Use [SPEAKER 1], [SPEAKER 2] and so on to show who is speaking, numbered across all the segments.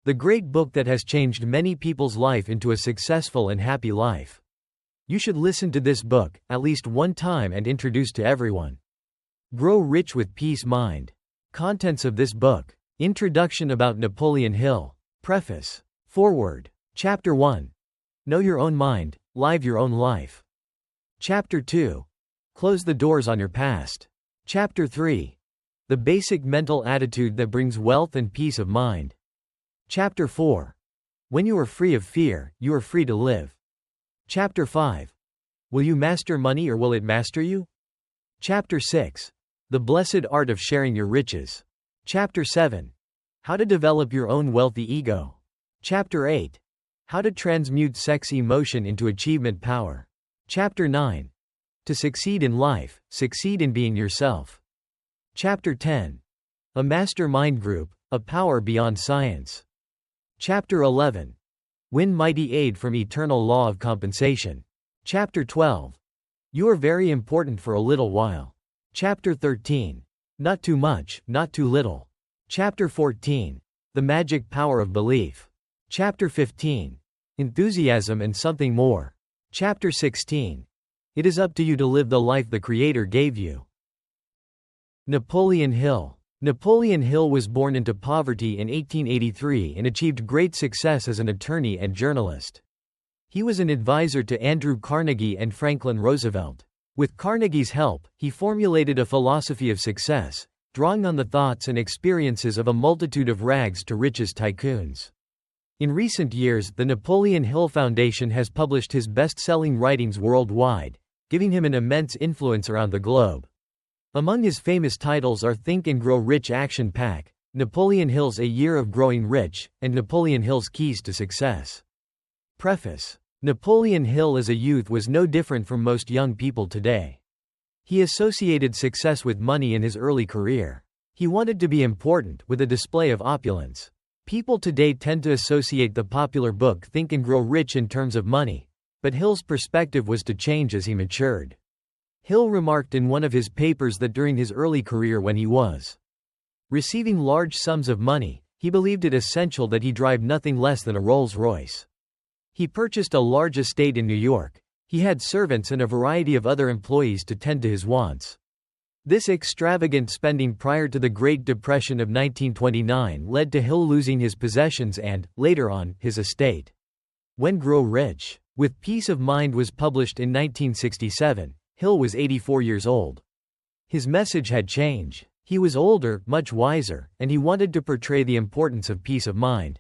[SPEAKER 1] The great book that has changed many people's life into a successful and happy life. You should listen to this book, at least one time and introduce to everyone. Grow Rich with Peace Mind. Contents of this book. Introduction about Napoleon Hill. Preface. Foreword. Chapter 1. Know your own mind, live your own life. Chapter 2. Close the doors on your past. Chapter 3. The basic mental attitude that brings wealth and peace of mind. Chapter 4. When you are free of fear, you are free to live. Chapter 5. Will you master money or will it master you? Chapter 6. The blessed art of sharing your riches. Chapter 7. How to develop your own wealthy ego. Chapter 8. How to transmute sex emotion into achievement power. Chapter 9. To succeed in life, succeed in being yourself. Chapter 10. A mastermind group, a power beyond science. Chapter 11. Win mighty aid from eternal law of compensation. Chapter 12. You are very important for a little while. Chapter 13. Not too much, not too little. Chapter 14. The magic power of belief. Chapter 15. Enthusiasm and something more. Chapter 16. It is up to you to live the life the Creator gave you. Napoleon Hill. Napoleon Hill was born into poverty in 1883 and achieved great success as an attorney and journalist. He was an advisor to Andrew Carnegie and Franklin Roosevelt. With Carnegie's help, he formulated a philosophy of success, drawing on the thoughts and experiences of a multitude of rags to riches tycoons. In recent years, the Napoleon Hill Foundation has published his best-selling writings worldwide, giving him an immense influence around the globe. Among his famous titles are Think and Grow Rich Action Pack, Napoleon Hill's A Year of Growing Rich, and Napoleon Hill's Keys to Success. Preface. Napoleon Hill as a youth was no different from most young people today. He associated success with money in his early career. He wanted to be important, with a display of opulence. People today tend to associate the popular book Think and Grow Rich in terms of money, but Hill's perspective was to change as he matured. Hill remarked in one of his papers that during his early career when he was receiving large sums of money, he believed it essential that he drive nothing less than a Rolls-Royce. He purchased a large estate in New York. He had servants and a variety of other employees to tend to his wants. This extravagant spending prior to the Great Depression of 1929 led to Hill losing his possessions and, later on, his estate. When Grow Rich with Peace of Mind was published in 1967, Hill was 84 years old. His message had changed. He was older, much wiser, and he wanted to portray the importance of peace of mind.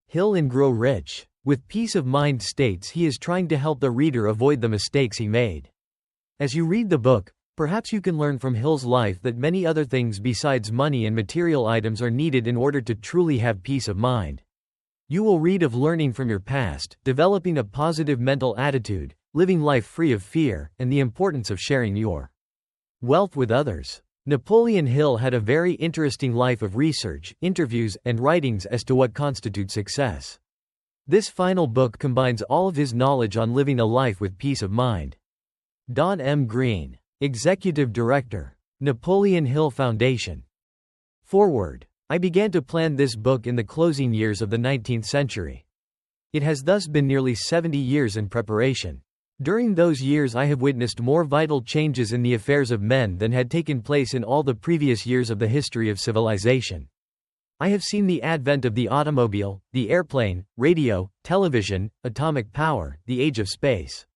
[SPEAKER 1] Hill in Grow Rich with Peace of Mind states he is trying to help the reader avoid the mistakes he made. As you read the book, perhaps you can learn from Hill's life that many other things besides money and material items are needed in order to truly have peace of mind. You will read of learning from your past, developing a positive mental attitude, living life free of fear, and the importance of sharing your wealth with others. Napoleon Hill had a very interesting life of research, interviews, and writings as to what constitutes success. This final book combines all of his knowledge on living a life with peace of mind. Don M. Green, Executive Director, Napoleon Hill Foundation. Foreword. I began to plan this book in the closing years of the 19th century. It has thus been nearly 70 years in preparation. During those years I have witnessed more vital changes in the affairs of men than had taken place in all the previous years of the history of civilization. I have seen the advent of the automobile, the airplane, radio, television, atomic power, the age of space.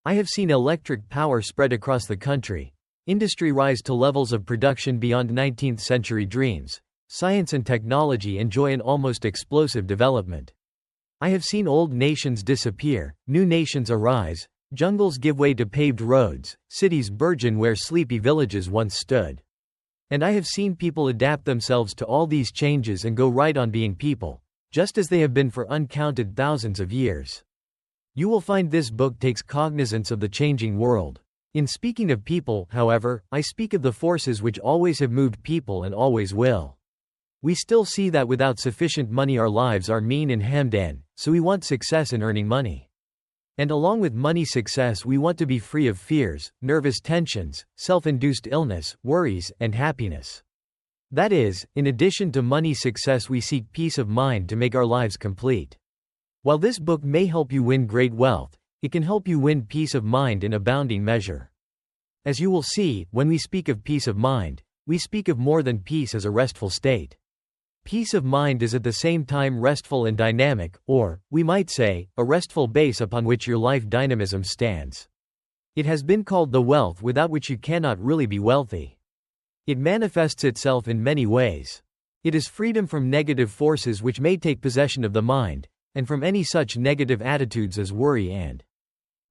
[SPEAKER 1] I have seen electric power spread across the country, industry rise to levels of production beyond 19th century dreams, science and technology enjoy an almost explosive development. I have seen old nations disappear, new nations arise, jungles give way to paved roads, cities burgeon where sleepy villages once stood. And I have seen people adapt themselves to all these changes and go right on being people, just as they have been for uncounted thousands of years. You will find this book takes cognizance of the changing world. In speaking of people, however, I speak of the forces which always have moved people and always will. We still see that without sufficient money our lives are mean and hemmed in, so we want success in earning money. And along with money success we want to be free of fears, nervous tensions, self-induced illness, worries, and happiness. That is, in addition to money success, we seek peace of mind to make our lives complete. While this book may help you win great wealth, it can help you win peace of mind in abounding measure. As you will see, when we speak of peace of mind, we speak of more than peace as a restful state. Peace of mind is at the same time restful and dynamic, or, we might say, a restful base upon which your life dynamism stands. It has been called the wealth without which you cannot really be wealthy. It manifests itself in many ways. It is freedom from negative forces which may take possession of the mind, and from any such negative attitudes as worry and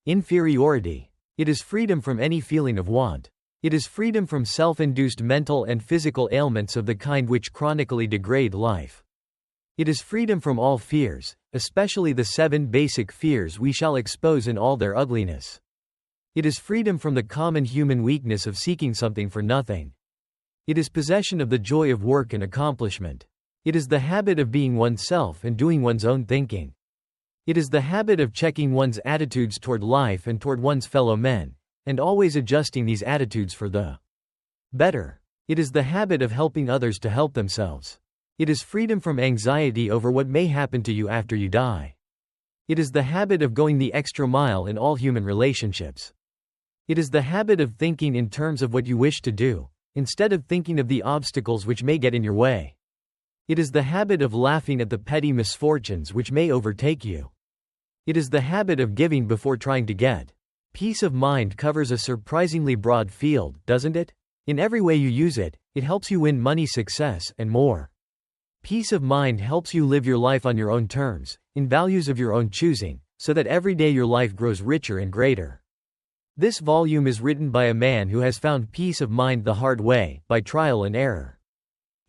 [SPEAKER 1] inferiority. It is freedom from any feeling of want. It is freedom from self-induced mental and physical ailments of the kind which chronically degrade life. It is freedom from all fears, especially the 7 basic fears we shall expose in all their ugliness. It is freedom from the common human weakness of seeking something for nothing. It is possession of the joy of work and accomplishment. It is the habit of being oneself and doing one's own thinking. It is the habit of checking one's attitudes toward life and toward one's fellow men, and always adjusting these attitudes for the better. It is the habit of helping others to help themselves. It is freedom from anxiety over what may happen to you after you die. It is the habit of going the extra mile in all human relationships. It is the habit of thinking in terms of what you wish to do, instead of thinking of the obstacles which may get in your way. It is the habit of laughing at the petty misfortunes which may overtake you. It is the habit of giving before trying to get. Peace of mind covers a surprisingly broad field, doesn't it? In every way you use it, it helps you win money, success, and more. Peace of mind helps you live your life on your own terms, in values of your own choosing, so that every day your life grows richer and greater. This volume is written by a man who has found peace of mind the hard way, by trial and error.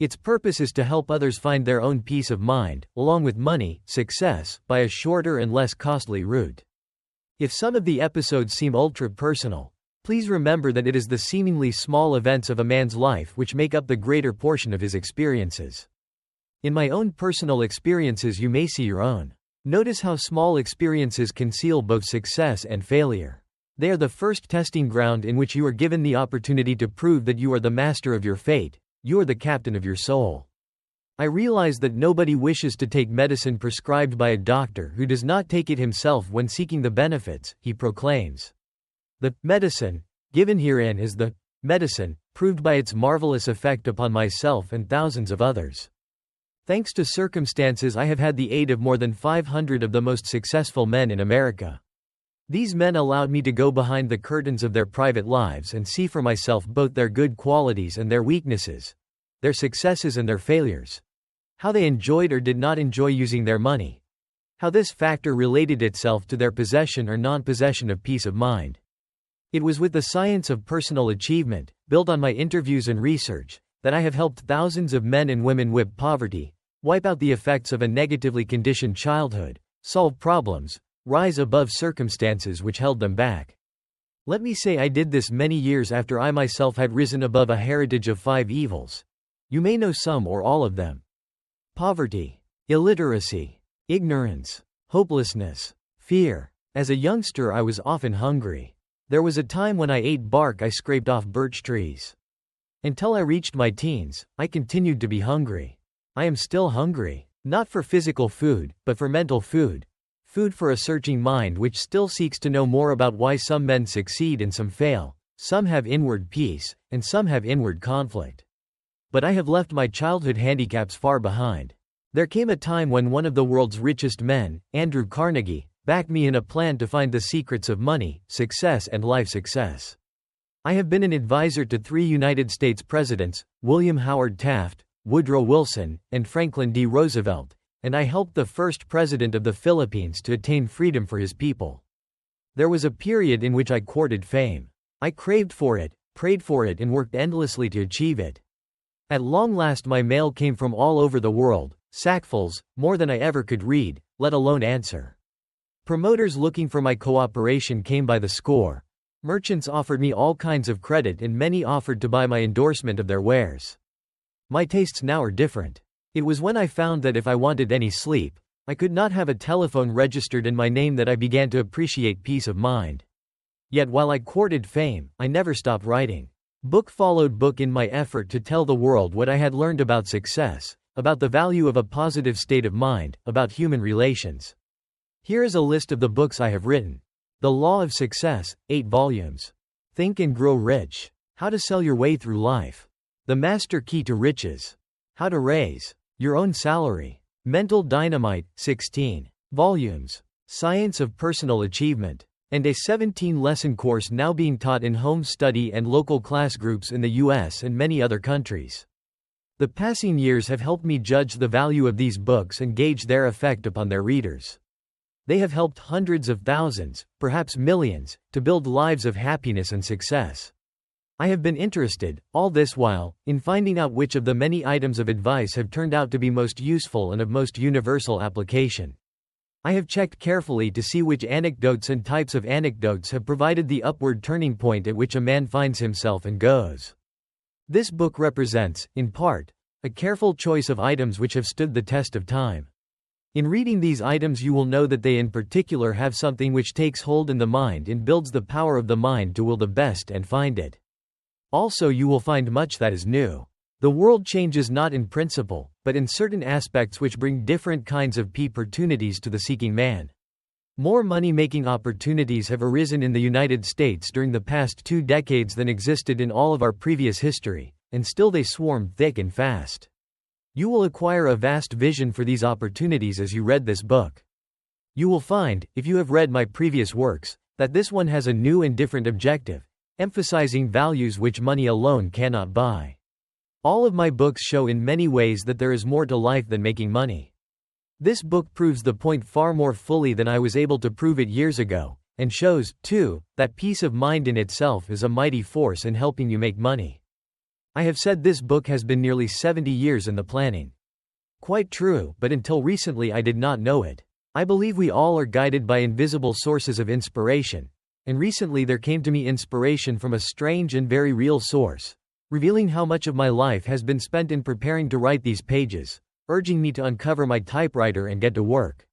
[SPEAKER 1] Its purpose is to help others find their own peace of mind, along with money, success, by a shorter and less costly route. If some of the episodes seem ultra-personal, please remember that it is the seemingly small events of a man's life which make up the greater portion of his experiences. In my own personal experiences you may see your own. Notice how small experiences conceal both success and failure. They are the first testing ground in which you are given the opportunity to prove that you are the master of your fate. You are the captain of your soul. I realize that nobody wishes to take medicine prescribed by a doctor who does not take it himself when seeking the benefits, he proclaims. The medicine given herein is the medicine proved by its marvelous effect upon myself and thousands of others. Thanks to circumstances, I have had the aid of more than 500 of the most successful men in America. These men allowed me to go behind the curtains of their private lives and see for myself both their good qualities and their weaknesses, their successes and their failures, how they enjoyed or did not enjoy using their money, how this factor related itself to their possession or non-possession of peace of mind. It was with the science of personal achievement, built on my interviews and research, that I have helped thousands of men and women whip poverty, wipe out the effects of a negatively conditioned childhood, solve problems, rise above circumstances which held them back. Let me say I did this many years after I myself had risen above a heritage of 5 evils. You may know some or all of them. Poverty, illiteracy, ignorance, hopelessness, fear. As a youngster I was often hungry. There was a time when I ate bark I scraped off birch trees. Until I reached my teens, I continued to be hungry. I am still hungry, not for physical food, but for mental food. Food for a searching mind which still seeks to know more about why some men succeed and some fail, some have inward peace, and some have inward conflict. But I have left my childhood handicaps far behind. There came a time when one of the world's richest men, Andrew Carnegie, backed me in a plan to find the secrets of money, success and life success. I have been an advisor to 3 United States presidents, William Howard Taft, Woodrow Wilson, and Franklin D. Roosevelt, and I helped the first president of the Philippines to attain freedom for his people. There was a period in which I courted fame. I craved for it, prayed for it and worked endlessly to achieve it. At long last my mail came from all over the world, sackfuls, more than I ever could read, let alone answer. Promoters looking for my cooperation came by the score. Merchants offered me all kinds of credit and many offered to buy my endorsement of their wares. My tastes now are different. It was when I found that if I wanted any sleep, I could not have a telephone registered in my name that I began to appreciate peace of mind. Yet while I courted fame, I never stopped writing. Book followed book in my effort to tell the world what I had learned about success, about the value of a positive state of mind, about human relations. Here is a list of the books I have written. The Law of Success, 8 volumes. Think and Grow Rich. How to Sell Your Way Through Life. The Master Key to Riches. How to Raise Your Own Salary. Mental Dynamite, 16 volumes. Science of Personal Achievement. And a 17-lesson course now being taught in home study and local class groups in the US and many other countries. The passing years have helped me judge the value of these books and gauge their effect upon their readers. They have helped hundreds of thousands, perhaps millions, to build lives of happiness and success. I have been interested, all this while, in finding out which of the many items of advice have turned out to be most useful and of most universal application. I have checked carefully to see which anecdotes and types of anecdotes have provided the upward turning point at which a man finds himself and goes. This book represents, in part, a careful choice of items which have stood the test of time. In reading these items you will know that they in particular have something which takes hold in the mind and builds the power of the mind to will the best and find it. Also you will find much that is new. The world changes not in principle, but in certain aspects which bring different kinds of opportunities to the seeking man. More money-making opportunities have arisen in the United States during the past 2 decades than existed in all of our previous history, and still they swarm thick and fast. You will acquire a vast vision for these opportunities as you read this book. You will find, if you have read my previous works, that this one has a new and different objective, emphasizing values which money alone cannot buy. All of my books show in many ways that there is more to life than making money. This book proves the point far more fully than I was able to prove it years ago, and shows, too, that peace of mind in itself is a mighty force in helping you make money. I have said this book has been nearly 70 years in the planning. Quite true, but until recently I did not know it. I believe we all are guided by invisible sources of inspiration, and recently there came to me inspiration from a strange and very real source, revealing how much of my life has been spent in preparing to write these pages, urging me to uncover my typewriter and get to work.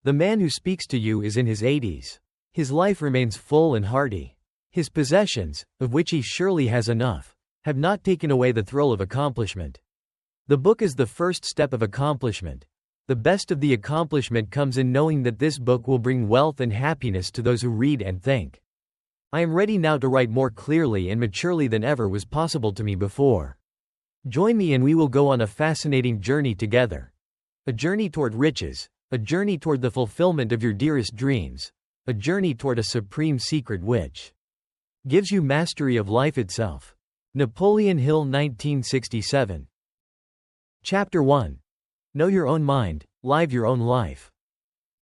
[SPEAKER 1] The man who speaks to you is in his 80s. His life remains full and hearty. His possessions, of which he surely has enough, have not taken away the thrill of accomplishment. The book is the first step of accomplishment. The best of the accomplishment comes in knowing that this book will bring wealth and happiness to those who read and think. I am ready now to write more clearly and maturely than ever was possible to me before. Join me and we will go on a fascinating journey together. A journey toward riches, a journey toward the fulfillment of your dearest dreams, a journey toward a supreme secret which gives you mastery of life itself. Napoleon Hill, 1967. Chapter 1. Know your own mind, live your own life.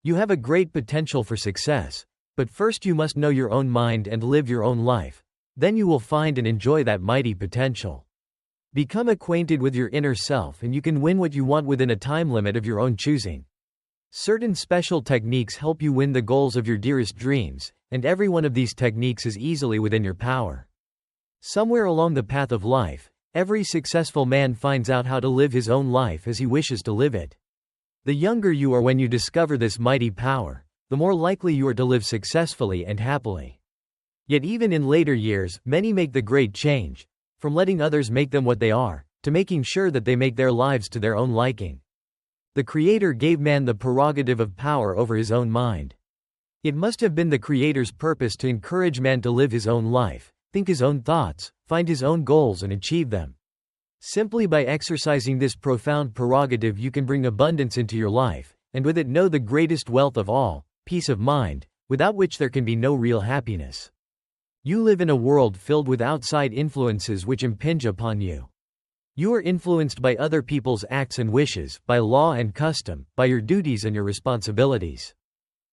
[SPEAKER 1] You have a great potential for success. But first you must know your own mind and live your own life. Then you will find and enjoy that mighty potential. Become acquainted with your inner self and you can win what you want within a time limit of your own choosing. Certain special techniques help you win the goals of your dearest dreams, and every one of these techniques is easily within your power. Somewhere along the path of life, every successful man finds out how to live his own life as he wishes to live it. The younger you are when you discover this mighty power, the more likely you are to live successfully and happily. Yet even in later years, many make the great change, from letting others make them what they are, to making sure that they make their lives to their own liking. The Creator gave man the prerogative of power over his own mind. It must have been the Creator's purpose to encourage man to live his own life, think his own thoughts, find his own goals and achieve them. Simply by exercising this profound prerogative you can bring abundance into your life, and with it know the greatest wealth of all, peace of mind, without which there can be no real happiness. You live in a world filled with outside influences which impinge upon you. You are influenced by other people's acts and wishes, by law and custom, by your duties and your responsibilities.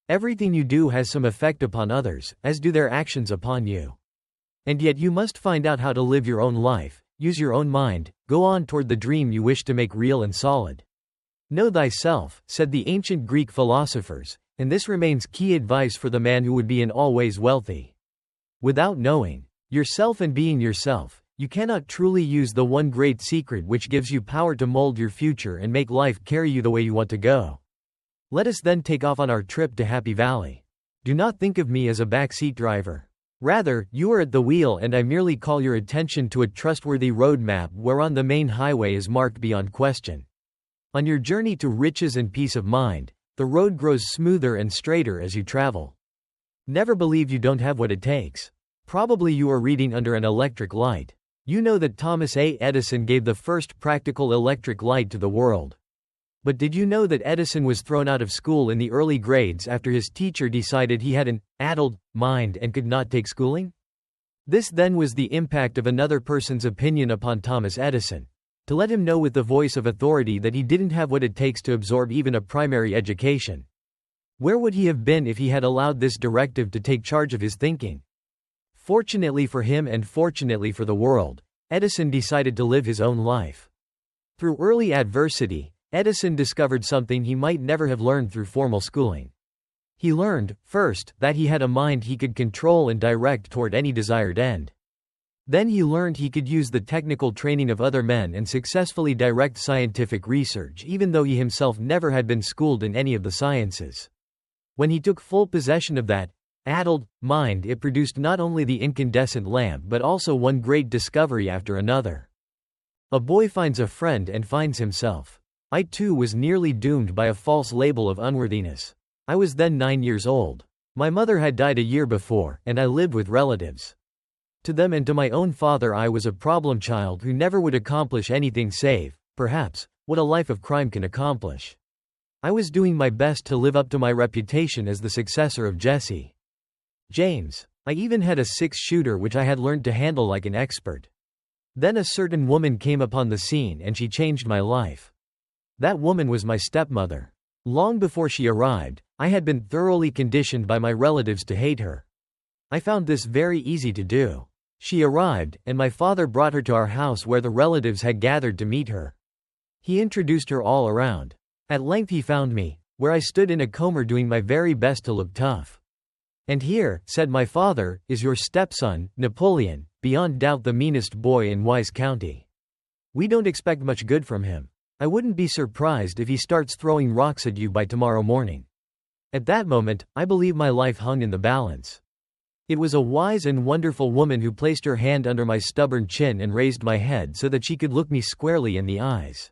[SPEAKER 1] Everything you do has some effect upon others, as do their actions upon you. And yet you must find out how to live your own life, use your own mind, go on toward the dream you wish to make real and solid. Know thyself, said the ancient Greek philosophers, and this remains key advice for the man who would be in all ways wealthy. Without knowing yourself and being yourself, you cannot truly use the one great secret which gives you power to mold your future and make life carry you the way you want to go. Let us then take off on our trip to Happy Valley. Do not think of me as a backseat driver. Rather, you are at the wheel and I merely call your attention to a trustworthy road map whereon the main highway is marked beyond question. On your journey to riches and peace of mind, the road grows smoother and straighter as you travel. Never believe you don't have what it takes. Probably you are reading under an electric light. You know that Thomas A. Edison gave the first practical electric light to the world. But did you know that Edison was thrown out of school in the early grades after his teacher decided he had an addled mind and could not take schooling? This then was the impact of another person's opinion upon Thomas Edison, to let him know with the voice of authority that he didn't have what it takes to absorb even a primary education. Where would he have been if he had allowed this directive to take charge of his thinking? Fortunately for him and fortunately for the world, Edison decided to live his own life. Through early adversity, Edison discovered something he might never have learned through formal schooling. He learned, first, that he had a mind he could control and direct toward any desired end. Then he learned he could use the technical training of other men and successfully direct scientific research even though he himself never had been schooled in any of the sciences. When he took full possession of that addled mind, it produced not only the incandescent lamp but also one great discovery after another. A boy finds a friend and finds himself. I too was nearly doomed by a false label of unworthiness. I was then 9 years old. My mother had died a year before, and I lived with relatives. To them and to my own father I was a problem child who never would accomplish anything save, perhaps, what a life of crime can accomplish. I was doing my best to live up to my reputation as the successor of Jesse James. I even had a 6-shooter which I had learned to handle like an expert. Then a certain woman came upon the scene and she changed my life. That woman was my stepmother. Long before she arrived, I had been thoroughly conditioned by my relatives to hate her. I found this very easy to do. She arrived, and my father brought her to our house where the relatives had gathered to meet her. He introduced her all around. At length he found me, where I stood in a comber doing my very best to look tough. "And here," said my father, "is your stepson, Napoleon, beyond doubt the meanest boy in Wise County. We don't expect much good from him. I wouldn't be surprised if he starts throwing rocks at you by tomorrow morning." At that moment, I believe my life hung in the balance. It was a wise and wonderful woman who placed her hand under my stubborn chin and raised my head so that she could look me squarely in the eyes.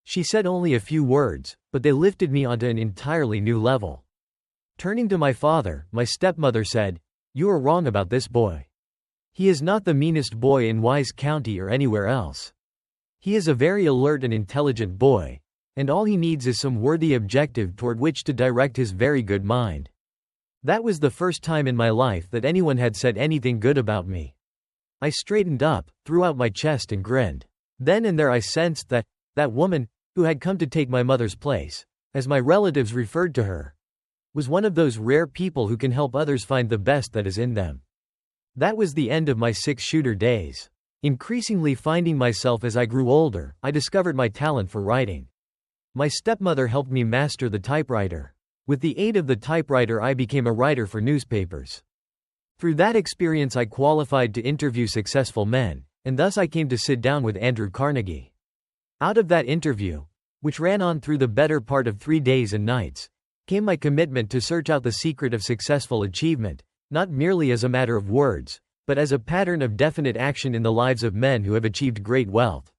[SPEAKER 1] She said only a few words, but they lifted me onto an entirely new level. Turning to my father, my stepmother said, "You are wrong about this boy. He is not the meanest boy in Wise County or anywhere else. He is a very alert and intelligent boy, and all he needs is some worthy objective toward which to direct his very good mind." That was the first time in my life that anyone had said anything good about me. I straightened up, threw out my chest and grinned. Then and there I sensed that woman, who had come to take my mother's place, as my relatives referred to her, was one of those rare people who can help others find the best that is in them. That was the end of my 6-shooter days. Increasingly finding myself as I grew older, I discovered my talent for writing. My stepmother helped me master the typewriter. With the aid of the typewriter I became a writer for newspapers. Through that experience I qualified to interview successful men, and thus I came to sit down with Andrew Carnegie. Out of that interview, which ran on through the better part of 3 days and nights, came my commitment to search out the secret of successful achievement, not merely as a matter of words, but as a pattern of definite action in the lives of men who have achieved great wealth.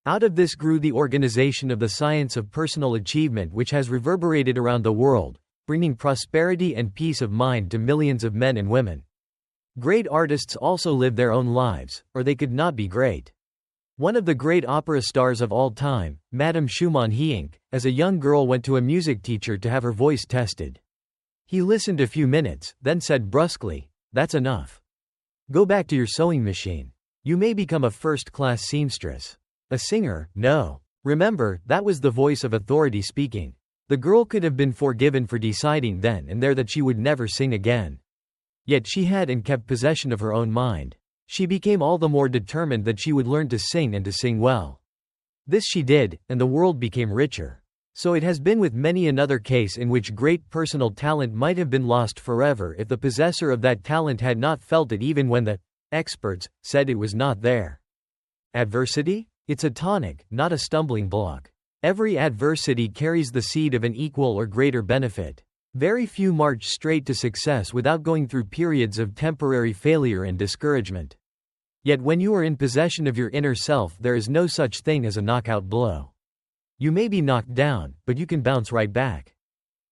[SPEAKER 1] Out of this grew the organization of the science of personal achievement, which has reverberated around the world, bringing prosperity and peace of mind to millions of men and women. Great artists also live their own lives, or they could not be great. One of the great opera stars of all time, Madame Schumann Heink, as a young girl went to a music teacher to have her voice tested. He listened a few minutes, then said brusquely, "That's enough. Go back to your sewing machine. You may become a first-class seamstress. A singer, no." Remember, that was the voice of authority speaking. The girl could have been forgiven for deciding then and there that she would never sing again. Yet she had and kept possession of her own mind. She became all the more determined that she would learn to sing and to sing well. This she did, and the world became richer. So it has been with many another case in which great personal talent might have been lost forever if the possessor of that talent had not felt it even when the experts said it was not there. Adversity? It's a tonic, not a stumbling block. Every adversity carries the seed of an equal or greater benefit. Very few march straight to success without going through periods of temporary failure and discouragement. Yet when you are in possession of your inner self, there is no such thing as a knockout blow. You may be knocked down, but you can bounce right back.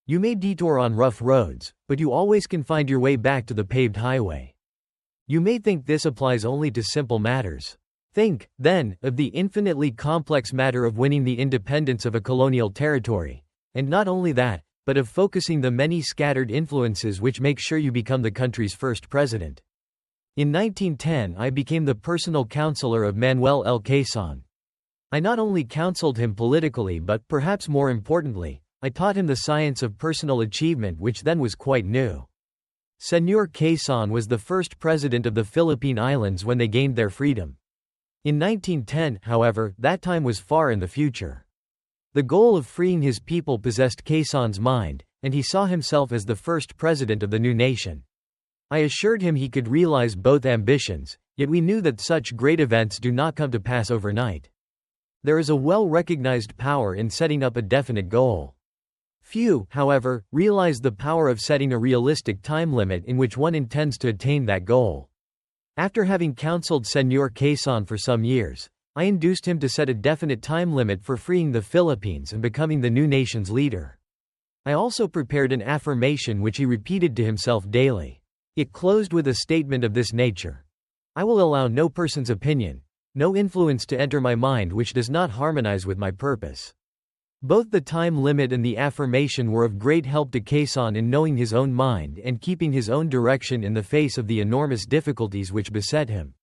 [SPEAKER 1] You may detour on rough roads, but you always can find your way back to the paved highway. You may think this applies only to simple matters. Think, then, of the infinitely complex matter of winning the independence of a colonial territory. And not only that, but of focusing the many scattered influences which make sure you become the country's first president. In 1910 I became the personal counselor of Manuel L. Quezon. I not only counseled him politically but, perhaps more importantly, I taught him the science of personal achievement, which then was quite new. Señor Quezon was the first president of the Philippine Islands when they gained their freedom. In 1910, however, that time was far in the future. The goal of freeing his people possessed Quezon's mind, and he saw himself as the first president of the new nation. I assured him he could realize both ambitions, yet we knew that such great events do not come to pass overnight. There is a well-recognized power in setting up a definite goal. Few, however, realize the power of setting a realistic time limit in which one intends to attain that goal. After having counseled Señor Quezon for some years, I induced him to set a definite time limit for freeing the Philippines and becoming the new nation's leader. I also prepared an affirmation which he repeated to himself daily. It closed with a statement of this nature: I will allow no person's opinion, no influence to enter my mind which does not harmonize with my purpose. Both the time limit and the affirmation were of great help to Quezon in knowing his own mind and keeping his own direction in the face of the enormous difficulties which beset him.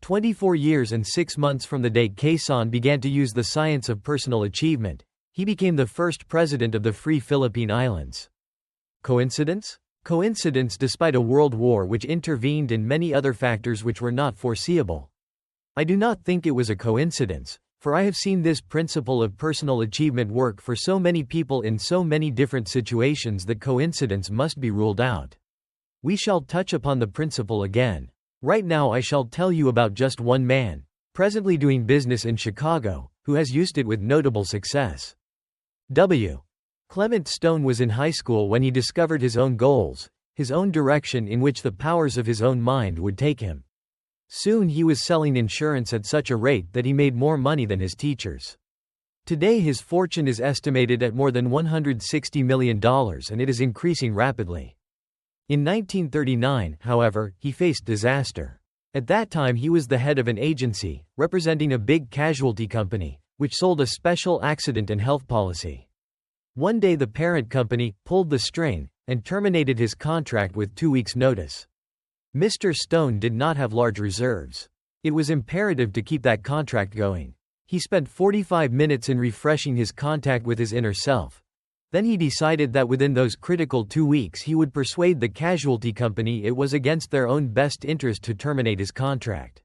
[SPEAKER 1] 24 years and 6 months from the day Quezon began to use the science of personal achievement, he became the first president of the Free Philippine Islands. Coincidence? Coincidence despite a world war which intervened and many other factors which were not foreseeable. I do not think it was a coincidence, for I have seen this principle of personal achievement work for so many people in so many different situations that coincidence must be ruled out. We shall touch upon the principle again. Right now I shall tell you about just one man, presently doing business in Chicago, who has used it with notable success. W. Clement Stone was in high school when he discovered his own goals, his own direction in which the powers of his own mind would take him. Soon he was selling insurance at such a rate that he made more money than his teachers. Today his fortune is estimated at more than $160 million and it is increasing rapidly. In 1939, however, he faced disaster. At that time he was the head of an agency, representing a big casualty company, which sold a special accident and health policy. One day the parent company pulled the string and terminated his contract with 2 weeks' notice. Mr. Stone did not have large reserves. It was imperative to keep that contract going. He spent 45 minutes in refreshing his contact with his inner self. Then he decided that within those critical 2 weeks he would persuade the casualty company it was against their own best interest to terminate his contract.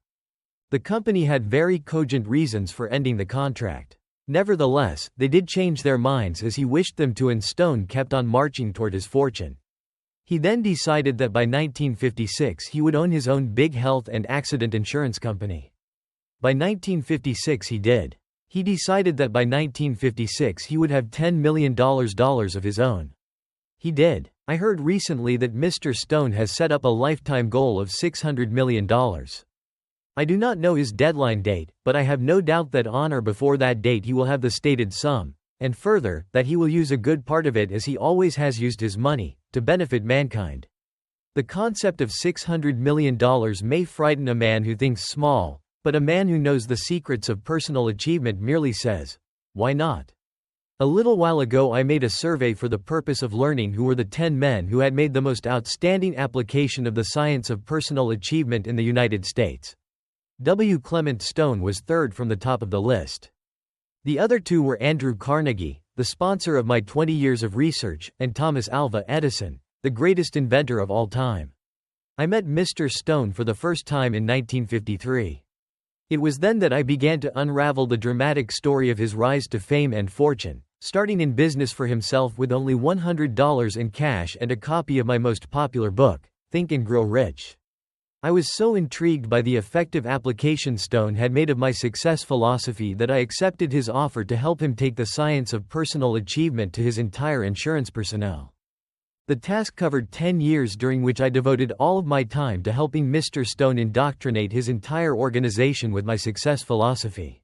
[SPEAKER 1] The company had very cogent reasons for ending the contract. Nevertheless, they did change their minds as he wished them to, and Stone kept on marching toward his fortune. He then decided that by 1956 he would own his own big health and accident insurance company. By 1956 he did. He decided that by 1956 he would have $10 million of his own. He did. I heard recently that Mr. Stone has set up a lifetime goal of $600 million. I do not know his deadline date, but I have no doubt that on or before that date he will have the stated sum, and further, that he will use a good part of it, as he always has used his money, to benefit mankind. The concept of $600 million may frighten a man who thinks small, but a man who knows the secrets of personal achievement merely says, why not? A little while ago I made a survey for the purpose of learning who were the 10 men who had made the most outstanding application of the science of personal achievement in the United States. W. Clement Stone was third from the top of the list. The other two were Andrew Carnegie, the sponsor of my 20 years of research, and Thomas Alva Edison, the greatest inventor of all time. I met Mr. Stone for the first time in 1953. It was then that I began to unravel the dramatic story of his rise to fame and fortune, starting in business for himself with only $100 in cash and a copy of my most popular book, Think and Grow Rich. I was so intrigued by the effective application Stone had made of my success philosophy that I accepted his offer to help him take the science of personal achievement to his entire insurance personnel. The task covered 10 years during which I devoted all of my time to helping Mr. Stone indoctrinate his entire organization with my success philosophy.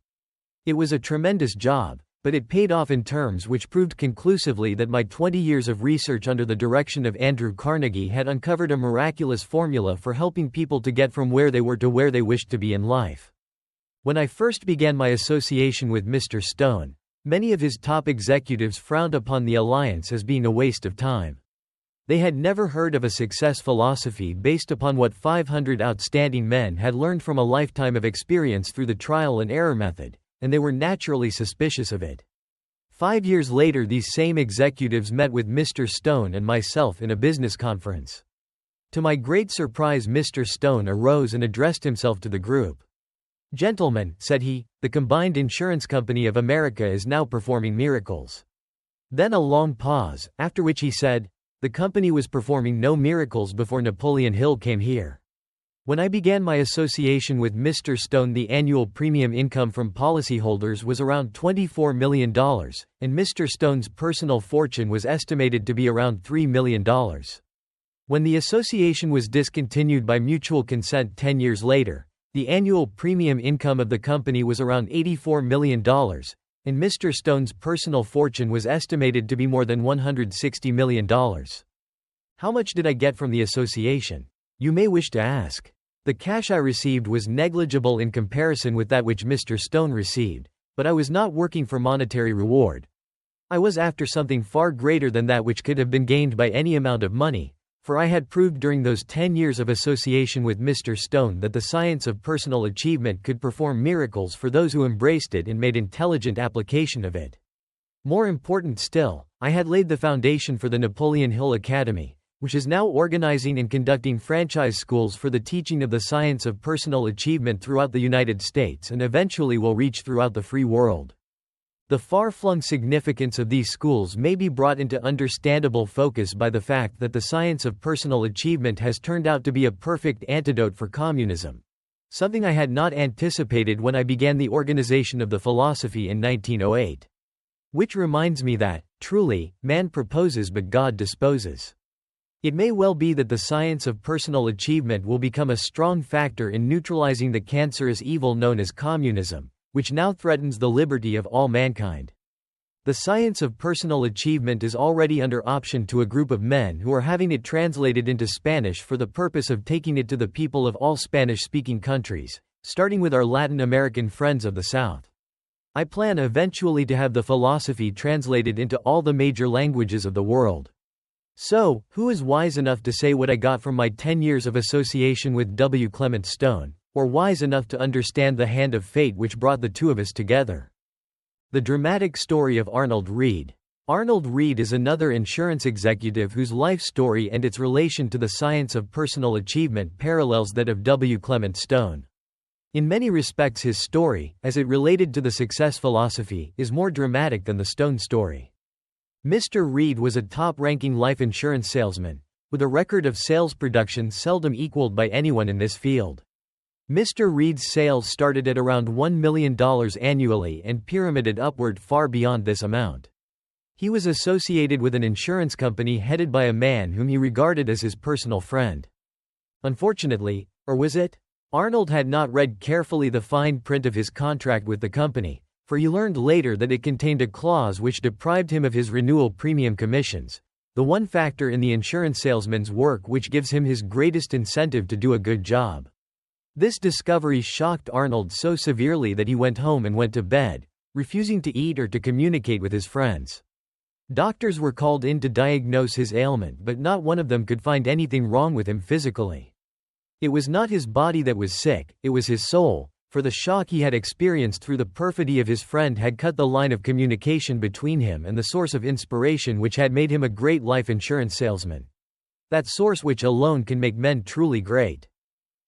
[SPEAKER 1] It was a tremendous job, but it paid off in terms which proved conclusively that my 20 years of research under the direction of Andrew Carnegie had uncovered a miraculous formula for helping people to get from where they were to where they wished to be in life. When I first began my association with Mr. Stone, many of his top executives frowned upon the alliance as being a waste of time. They had never heard of a success philosophy based upon what 500 outstanding men had learned from a lifetime of experience through the trial and error method, and they were naturally suspicious of it. 5 years later, these same executives met with Mr. Stone and myself in a business conference. To my great surprise, Mr. Stone arose and addressed himself to the group. "Gentlemen," said he, "the combined insurance company of America is now performing miracles." Then a long pause, after which he said, "The company was performing no miracles before Napoleon Hill came here." When I began my association with Mr. Stone, the annual premium income from policyholders was around $24 million, and Mr. Stone's personal fortune was estimated to be around $3 million. When the association was discontinued by mutual consent 10 years later, the annual premium income of the company was around $84 million, and Mr. Stone's personal fortune was estimated to be more than $160 million. How much did I get from the association? You may wish to ask. The cash I received was negligible in comparison with that which Mr. Stone received, but I was not working for monetary reward. I was after something far greater than that which could have been gained by any amount of money, for I had proved during those 10 years of association with Mr. Stone that the science of personal achievement could perform miracles for those who embraced it and made intelligent application of it. More important still, I had laid the foundation for the Napoleon Hill Academy, which is now organizing and conducting franchise schools for the teaching of the science of personal achievement throughout the United States and eventually will reach throughout the free world. The far-flung significance of these schools may be brought into understandable focus by the fact that the science of personal achievement has turned out to be a perfect antidote for communism, something I had not anticipated when I began the organization of the philosophy in 1908. Which reminds me that, truly, man proposes but God disposes. It may well be that the science of personal achievement will become a strong factor in neutralizing the cancerous evil known as communism, which now threatens the liberty of all mankind. The science of personal achievement is already under option to a group of men who are having it translated into Spanish for the purpose of taking it to the people of all Spanish-speaking countries, starting with our Latin American friends of the South. I plan eventually to have the philosophy translated into all the major languages of the world. So, who is wise enough to say what I got from my 10 years of association with W. Clement Stone, or wise enough to understand the hand of fate which brought the two of us together? The dramatic story of Arnold Reed. Arnold Reed is another insurance executive whose life story and its relation to the science of personal achievement parallels that of W. Clement Stone. In many respects, his story, as it related to the success philosophy, is more dramatic than the Stone story. Mr. Reed was a top-ranking life insurance salesman, with a record of sales production seldom equaled by anyone in this field. Mr. Reed's sales started at around $1 million annually and pyramided upward far beyond this amount. He was associated with an insurance company headed by a man whom he regarded as his personal friend. Unfortunately, or was it? Arnold had not read carefully the fine print of his contract with the company, for he learned later that it contained a clause which deprived him of his renewal premium commissions, the one factor in the insurance salesman's work which gives him his greatest incentive to do a good job. This discovery shocked Arnold so severely that he went home and went to bed, refusing to eat or to communicate with his friends. Doctors were called in to diagnose his ailment, but not one of them could find anything wrong with him physically. It was not his body that was sick, it was his soul, for the shock he had experienced through the perfidy of his friend had cut the line of communication between him and the source of inspiration which had made him a great life insurance salesman. That source which alone can make men truly great.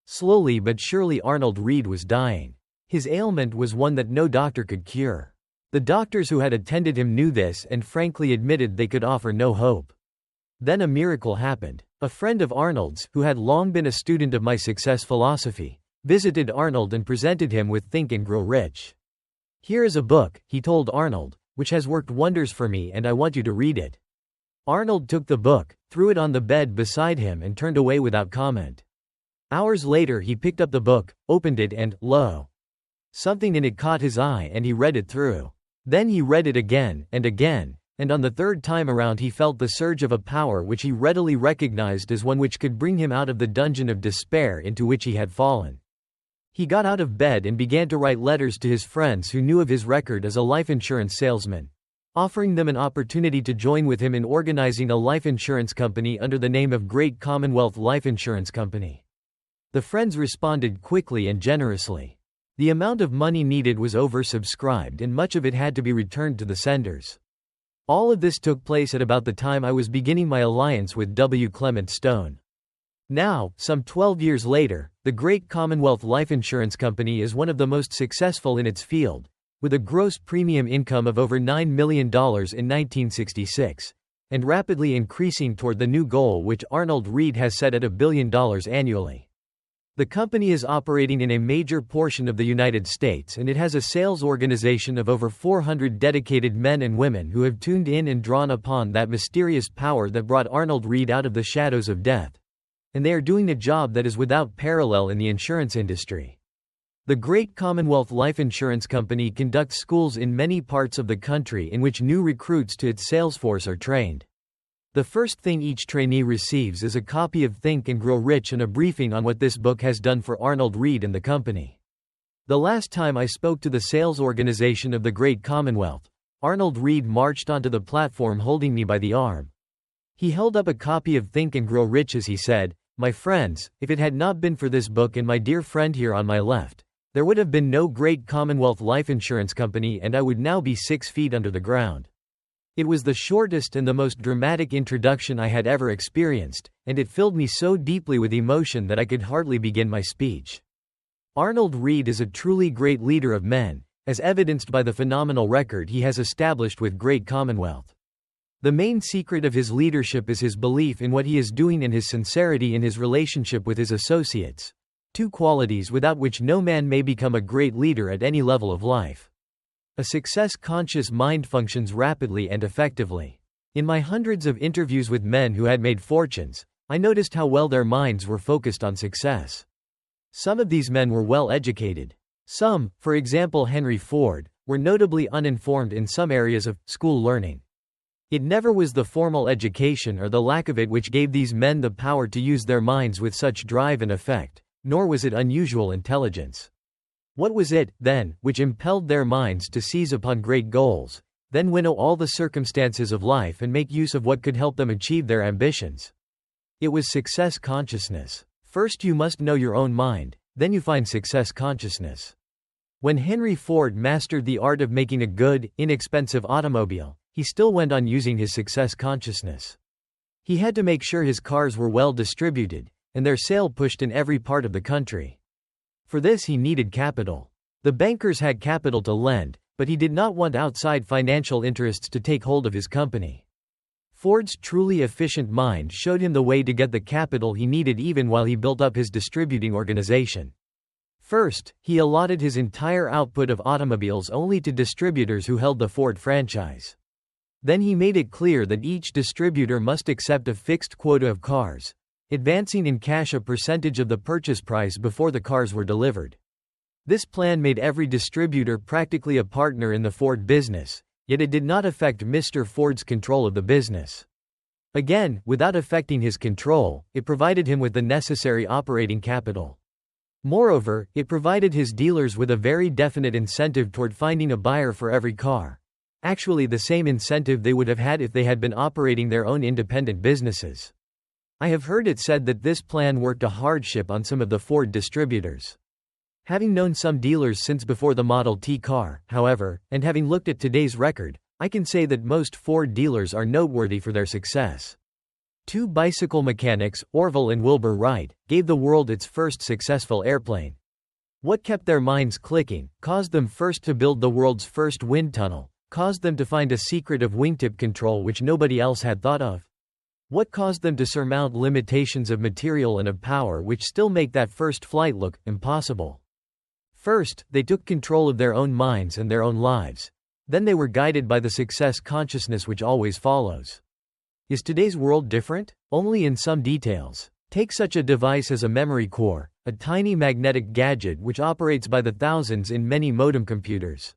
[SPEAKER 1] Slowly but surely Arnold Reed was dying. His ailment was one that no doctor could cure. The doctors who had attended him knew this and frankly admitted they could offer no hope. Then a miracle happened. A friend of Arnold's, who had long been a student of my success philosophy, visited Arnold and presented him with Think and Grow Rich. "Here is a book," he told Arnold, "which has worked wonders for me and I want you to read it." Arnold took the book, threw it on the bed beside him and turned away without comment. Hours later he picked up the book, opened it and, lo! Something in it caught his eye and he read it through. Then he read it again, and on the third time around he felt the surge of a power which he readily recognized as one which could bring him out of the dungeon of despair into which he had fallen. He got out of bed and began to write letters to his friends who knew of his record as a life insurance salesman, offering them an opportunity to join with him in organizing a life insurance company under the name of Great Commonwealth Life Insurance Company. The friends responded quickly and generously. The amount of money needed was oversubscribed and much of it had to be returned to the senders. All of this took place at about the time I was beginning my alliance with W. Clement Stone. Now, some 12 years later, the Great Commonwealth Life Insurance Company is one of the most successful in its field, with a gross premium income of over $9 million in 1966, and rapidly increasing toward the new goal which Arnold Reed has set at $1 billion annually. The company is operating in a major portion of the United States and it has a sales organization of over 400 dedicated men and women who have tuned in and drawn upon that mysterious power that brought Arnold Reed out of the shadows of death. And they are doing a job that is without parallel in the insurance industry. The Great Commonwealth Life Insurance Company conducts schools in many parts of the country in which new recruits to its sales force are trained. The first thing each trainee receives is a copy of Think and Grow Rich and a briefing on what this book has done for Arnold Reed and the company. The last time I spoke to the sales organization of the Great Commonwealth, Arnold Reed marched onto the platform holding me by the arm. He held up a copy of Think and Grow Rich as he said, "My friends, if it had not been for this book and my dear friend here on my left, there would have been no Great Commonwealth Life Insurance Company and I would now be 6 feet under the ground." It was the shortest and the most dramatic introduction I had ever experienced, and it filled me so deeply with emotion that I could hardly begin my speech. Arnold Reed is a truly great leader of men, as evidenced by the phenomenal record he has established with Great Commonwealth. The main secret of his leadership is his belief in what he is doing and his sincerity in his relationship with his associates, two qualities without which no man may become a great leader at any level of life. A success-conscious mind functions rapidly and effectively. In my hundreds of interviews with men who had made fortunes, I noticed how well their minds were focused on success. Some of these men were well educated. Some, for example Henry Ford, were notably uninformed in some areas of school learning. It never was the formal education or the lack of it which gave these men the power to use their minds with such drive and effect, nor was it unusual intelligence. What was it, then, which impelled their minds to seize upon great goals, then winnow all the circumstances of life and make use of what could help them achieve their ambitions? It was success consciousness. First you must know your own mind, then you find success consciousness. When Henry Ford mastered the art of making a good, inexpensive automobile, he still went on using his success consciousness. He had to make sure his cars were well distributed, and their sale pushed in every part of the country. For this he needed capital. The bankers had capital to lend, but he did not want outside financial interests to take hold of his company. Ford's truly efficient mind showed him the way to get the capital he needed even while he built up his distributing organization. First, he allotted his entire output of automobiles only to distributors who held the Ford franchise. Then he made it clear that each distributor must accept a fixed quota of cars, advancing in cash a percentage of the purchase price before the cars were delivered. This plan made every distributor practically a partner in the Ford business, yet it did not affect Mr. Ford's control of the business. Again, without affecting his control, it provided him with the necessary operating capital. Moreover, it provided his dealers with a very definite incentive toward finding a buyer for every car. Actually, the same incentive they would have had if they had been operating their own independent businesses. I have heard it said that this plan worked a hardship on some of the Ford distributors. Having known some dealers since before the Model T car, however, and having looked at today's record, I can say that most Ford dealers are noteworthy for their success. Two bicycle mechanics, Orville and Wilbur Wright, gave the world its first successful airplane. What kept their minds clicking, caused them first to build the world's first wind tunnel, caused them to find a secret of wingtip control which nobody else had thought of? What caused them to surmount limitations of material and of power which still make that first flight look impossible? First, they took control of their own minds and their own lives. Then they were guided by the success consciousness which always follows. Is today's world different? Only in some details. Take such a device as a memory core, a tiny magnetic gadget which operates by the thousands in many modem computers.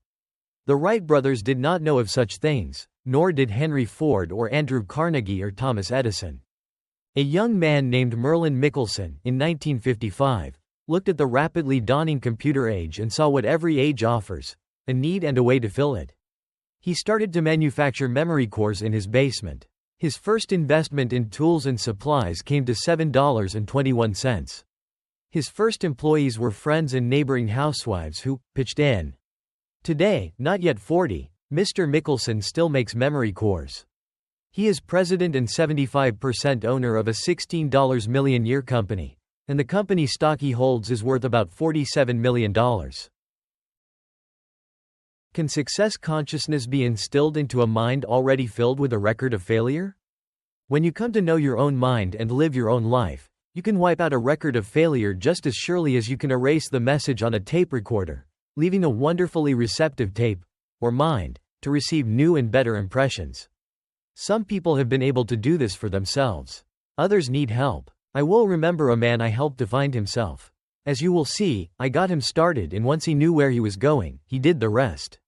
[SPEAKER 1] The Wright brothers did not know of such things, nor did Henry Ford or Andrew Carnegie or Thomas Edison. A young man named Merlin Michelson, in 1955, looked at the rapidly dawning computer age and saw what every age offers: a need and a way to fill it. He started to manufacture memory cores in his basement. His first investment in tools and supplies came to $7.21. His first employees were friends and neighboring housewives who pitched in. Today, not yet 40, Mr. Michelson still makes memory cores. He is president and 75% owner of a $16 million-year company, and the company stock he holds is worth about $47 million. Can success consciousness be instilled into a mind already filled with a record of failure? When you come to know your own mind and live your own life, you can wipe out a record of failure just as surely as you can erase the message on a tape recorder, leaving a wonderfully receptive tape, or mind, to receive new and better impressions. Some people have been able to do this for themselves. Others need help. I will remember a man I helped to find himself. As you will see, I got him started, and once he knew where he was going, he did the rest.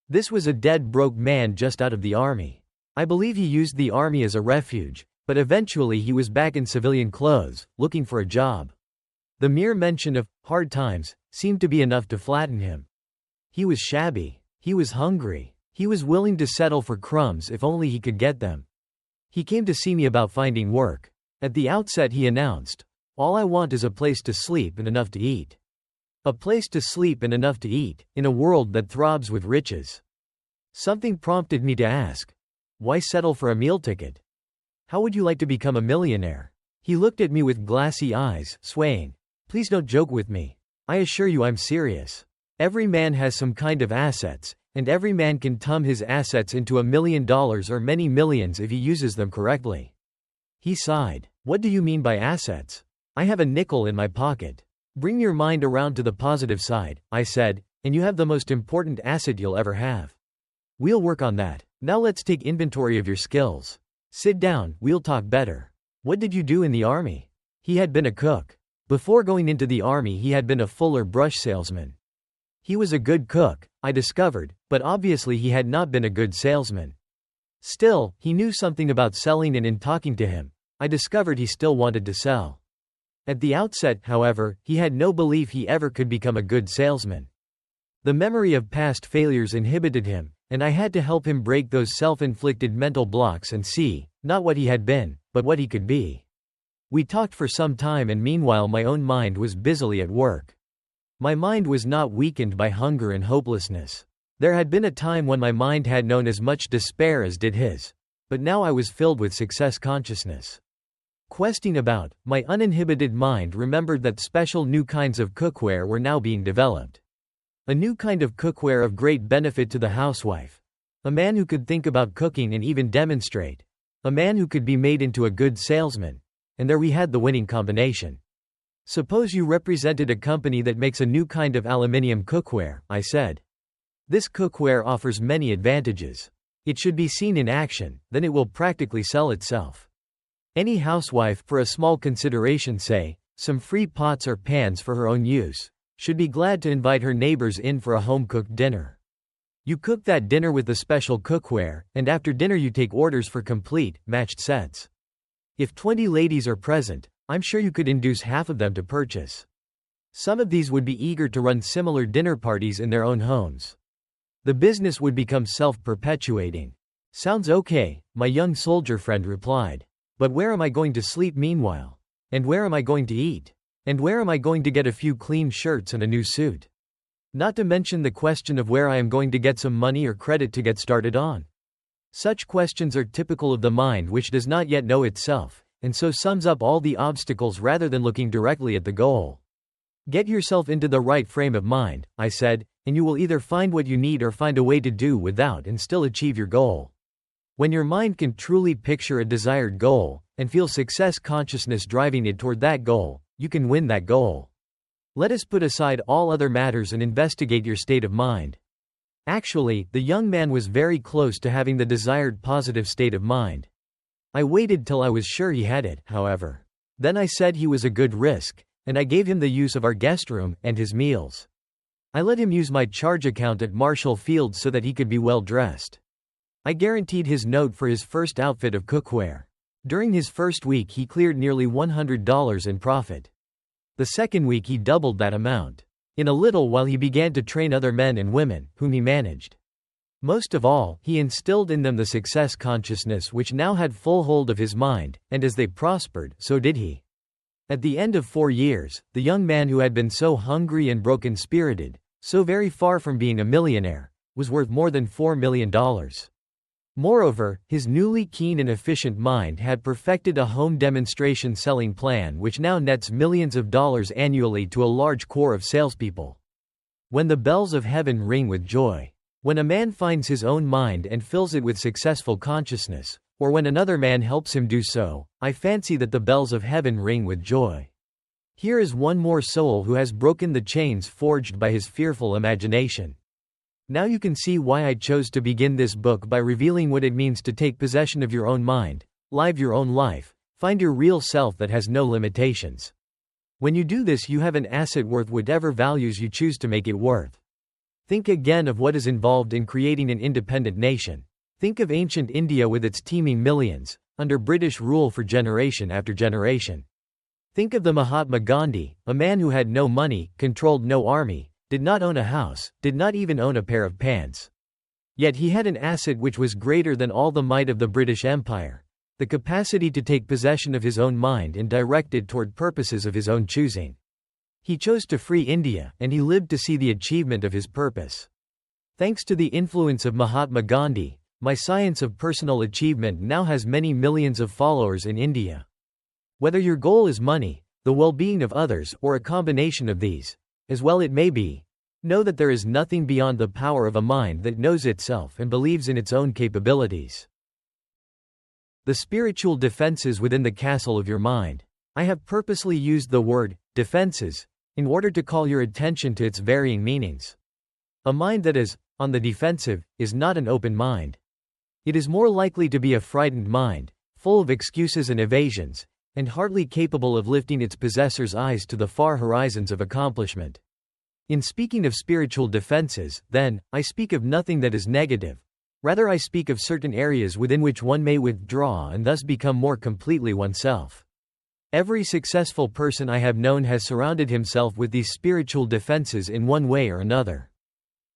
[SPEAKER 1] This was a dead broke man just out of the army. I believe he used the army as a refuge, but eventually he was back in civilian clothes, looking for a job. The mere mention of hard times seemed to be enough to flatten him. He was shabby. He was hungry. He was willing to settle for crumbs if only he could get them. He came to see me about finding work. At the outset he announced, "All I want is a place to sleep and enough to eat." A place to sleep and enough to eat, in a world that throbs with riches. Something prompted me to ask, why settle for a meal ticket? How would you like to become a millionaire? He looked at me with glassy eyes, swaying. Please don't joke with me. I assure you I'm serious. Every man has some kind of assets, and every man can turn his assets into $1 million or many millions if he uses them correctly. He sighed. What do you mean by assets? I have a nickel in my pocket. Bring your mind around to the positive side, I said, and you have the most important asset you'll ever have. We'll work on that. Now let's take inventory of your skills. Sit down, we'll talk better. What did you do in the army? He had been a cook. Before going into the army he had been a Fuller brush salesman. He was a good cook, I discovered, but obviously he had not been a good salesman. Still, he knew something about selling, and in talking to him, I discovered he still wanted to sell. At the outset, however, he had no belief he ever could become a good salesman. The memory of past failures inhibited him, and I had to help him break those self-inflicted mental blocks and see, not what he had been, but what he could be. We talked for some time, and meanwhile my own mind was busily at work. My mind was not weakened by hunger and hopelessness. There had been a time when my mind had known as much despair as did his, but now I was filled with success consciousness. Questing about, my uninhibited mind remembered that special new kinds of cookware were now being developed. A new kind of cookware of great benefit to the housewife. A man who could think about cooking and even demonstrate. A man who could be made into a good salesman. And there we had the winning combination. Suppose you represented a company that makes a new kind of aluminium cookware, I said. This cookware offers many advantages. It should be seen in action, then it will practically sell itself. Any housewife, for a small consideration, say, some free pots or pans for her own use, should be glad to invite her neighbors in for a home-cooked dinner. You cook that dinner with the special cookware, and after dinner you take orders for complete, matched sets. If 20 ladies are present, I'm sure you could induce half of them to purchase. Some of these would be eager to run similar dinner parties in their own homes. The business would become self-perpetuating. Sounds okay, my young soldier friend replied. But where am I going to sleep meanwhile? And where am I going to eat? And where am I going to get a few clean shirts and a new suit? Not to mention the question of where I am going to get some money or credit to get started on. Such questions are typical of the mind which does not yet know itself, and so sums up all the obstacles rather than looking directly at the goal. Get yourself into the right frame of mind, I said, and you will either find what you need or find a way to do without and still achieve your goal. When your mind can truly picture a desired goal, and feel success consciousness driving it toward that goal, you can win that goal. Let us put aside all other matters and investigate your state of mind. Actually, the young man was very close to having the desired positive state of mind. I waited till I was sure he had it, however. Then I said he was a good risk, and I gave him the use of our guest room and his meals. I let him use my charge account at Marshall Field so that he could be well dressed. I guaranteed his note for his first outfit of cookware. During his first week he cleared nearly $100 in profit. The second week he doubled that amount. In a little while he began to train other men and women, whom he managed. Most of all, he instilled in them the success consciousness which now had full hold of his mind, and as they prospered, so did he. At the end of 4 years, the young man who had been so hungry and broken-spirited, so very far from being a millionaire, was worth more than $4 million. Moreover, his newly keen and efficient mind had perfected a home demonstration selling plan which now nets millions of dollars annually to a large corps of salespeople. When the bells of heaven ring with joy. When a man finds his own mind and fills it with successful consciousness, or when another man helps him do so, I fancy that the bells of heaven ring with joy. Here is one more soul who has broken the chains forged by his fearful imagination. Now you can see why I chose to begin this book by revealing what it means to take possession of your own mind, live your own life, find your real self that has no limitations. When you do this, you have an asset worth whatever values you choose to make it worth. Think again of what is involved in creating an independent nation. Think of ancient India with its teeming millions, under British rule for generation after generation. Think of the Mahatma Gandhi, a man who had no money, controlled no army, did not own a house, did not even own a pair of pants. Yet he had an asset which was greater than all the might of the British Empire, the capacity to take possession of his own mind and direct it toward purposes of his own choosing. He chose to free India, and he lived to see the achievement of his purpose. Thanks to the influence of Mahatma Gandhi, my science of personal achievement now has many millions of followers in India. Whether your goal is money, the well-being of others, or a combination of these, as well it may be, know that there is nothing beyond the power of a mind that knows itself and believes in its own capabilities. The spiritual defenses within the castle of your mind. I have purposely used the word defenses in order to call your attention to its varying meanings. A mind that is on the defensive is not an open mind. It is more likely to be a frightened mind, full of excuses and evasions, and hardly capable of lifting its possessor's eyes to the far horizons of accomplishment. In speaking of spiritual defenses, then, I speak of nothing that is negative. Rather, I speak of certain areas within which one may withdraw and thus become more completely oneself. Every successful person I have known has surrounded himself with these spiritual defenses in one way or another.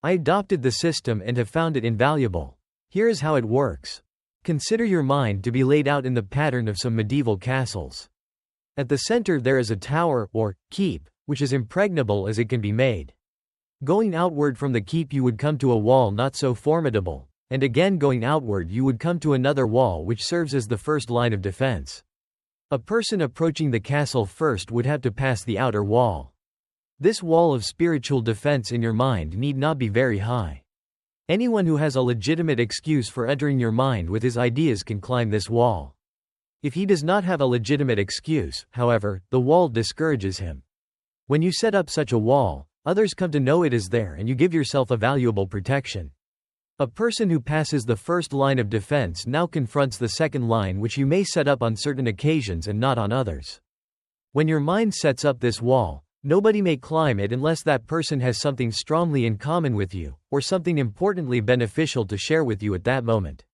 [SPEAKER 1] I adopted the system and have found it invaluable. Here is how it works. Consider your mind to be laid out in the pattern of some medieval castles. At the center there is a tower, or keep, which is impregnable as it can be made. Going outward from the keep you would come to a wall not so formidable, and again going outward you would come to another wall which serves as the first line of defense. A person approaching the castle first would have to pass the outer wall. This wall of spiritual defense in your mind need not be very high. Anyone who has a legitimate excuse for entering your mind with his ideas can climb this wall. If he does not have a legitimate excuse, however, the wall discourages him. When you set up such a wall, others come to know it is there and you give yourself a valuable protection. A person who passes the first line of defense now confronts the second line which you may set up on certain occasions and not on others. When your mind sets up this wall, nobody may climb it unless that person has something strongly in common with you, or something importantly beneficial to share with you at that moment.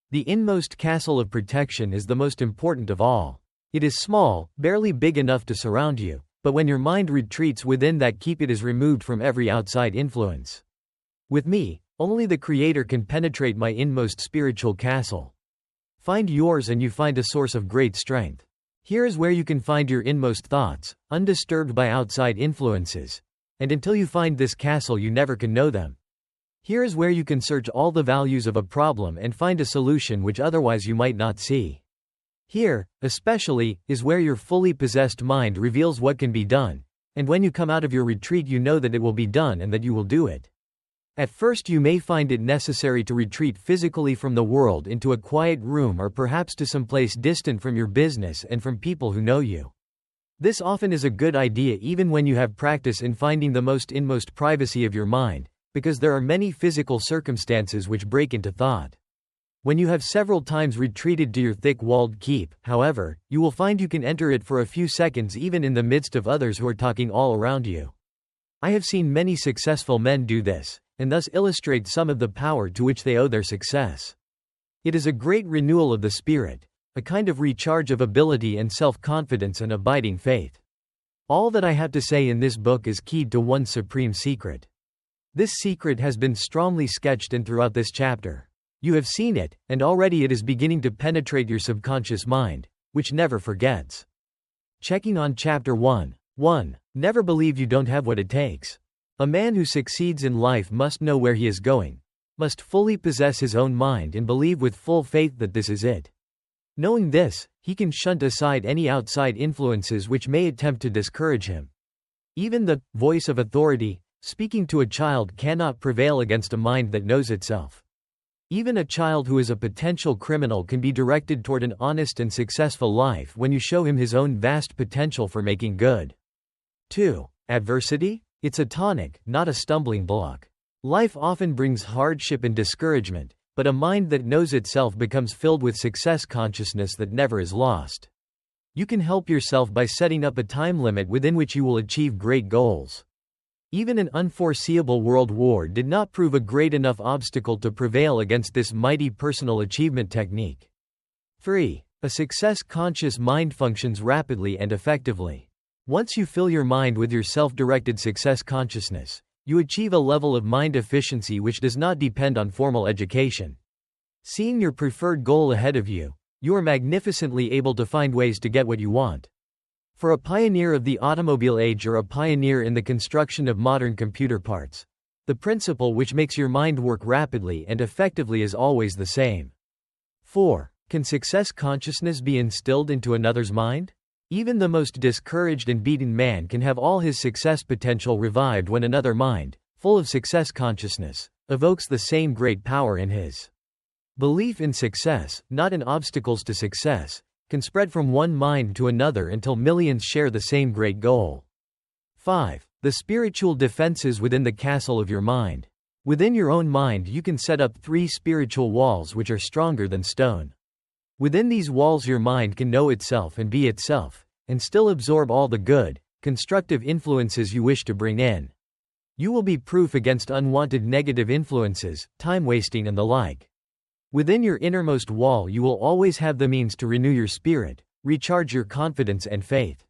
[SPEAKER 1] The inmost castle of protection is the most important of all. It is small, barely big enough to surround you, but when your mind retreats within that keep it is removed from every outside influence. With me, only the Creator can penetrate my inmost spiritual castle. Find yours and you find a source of great strength. Here is where you can find your inmost thoughts, undisturbed by outside influences. And until you find this castle you never can know them. Here is where you can search all the values of a problem and find a solution which otherwise you might not see. Here, especially, is where your fully possessed mind reveals what can be done, and when you come out of your retreat you know that it will be done and that you will do it. At first you may find it necessary to retreat physically from the world into a quiet room or perhaps to some place distant from your business and from people who know you. This often is a good idea even when you have practice in finding the inmost privacy of your mind, because there are many physical circumstances which break into thought. When you have several times retreated to your thick-walled keep, however, you will find you can enter it for a few seconds even in the midst of others who are talking all around you. I have seen many successful men do this, and thus illustrate some of the power to which they owe their success. It is a great renewal of the spirit, a kind of recharge of ability and self-confidence and abiding faith. All that I have to say in this book is keyed to one supreme secret. This secret has been strongly sketched in throughout this chapter. You have seen it, and already it is beginning to penetrate your subconscious mind, which never forgets. Checking on Chapter 1. 1. Never believe you don't have what it takes. A man who succeeds in life must know where he is going, must fully possess his own mind and believe with full faith that this is it. Knowing this, he can shunt aside any outside influences which may attempt to discourage him. Even the voice of authority, speaking to a child, cannot prevail against a mind that knows itself. Even a child who is a potential criminal can be directed toward an honest and successful life when you show him his own vast potential for making good. 2. Adversity? It's a tonic, not a stumbling block. Life often brings hardship and discouragement, but a mind that knows itself becomes filled with success consciousness that never is lost. You can help yourself by setting up a time limit within which you will achieve great goals. Even an unforeseeable world war did not prove a great enough obstacle to prevail against this mighty personal achievement technique. 3. A success-conscious mind functions rapidly and effectively. Once you fill your mind with your self-directed success consciousness, you achieve a level of mind efficiency which does not depend on formal education. Seeing your preferred goal ahead of you, you are magnificently able to find ways to get what you want. For a pioneer of the automobile age or a pioneer in the construction of modern computer parts, the principle which makes your mind work rapidly and effectively is always the same. 4. Can success consciousness be instilled into another's mind? Even the most discouraged and beaten man can have all his success potential revived when another mind, full of success consciousness, evokes the same great power in his. Belief in success, not in obstacles to success, can spread from one mind to another until millions share the same great goal. 5. The spiritual defenses within the castle of your mind. Within your own mind you can set up 3 spiritual walls which are stronger than stone. Within these walls your mind can know itself and be itself, and still absorb all the good, constructive influences you wish to bring in. You will be proof against unwanted negative influences, time wasting and the like. Within your innermost wall you will always have the means to renew your spirit, recharge your confidence and faith.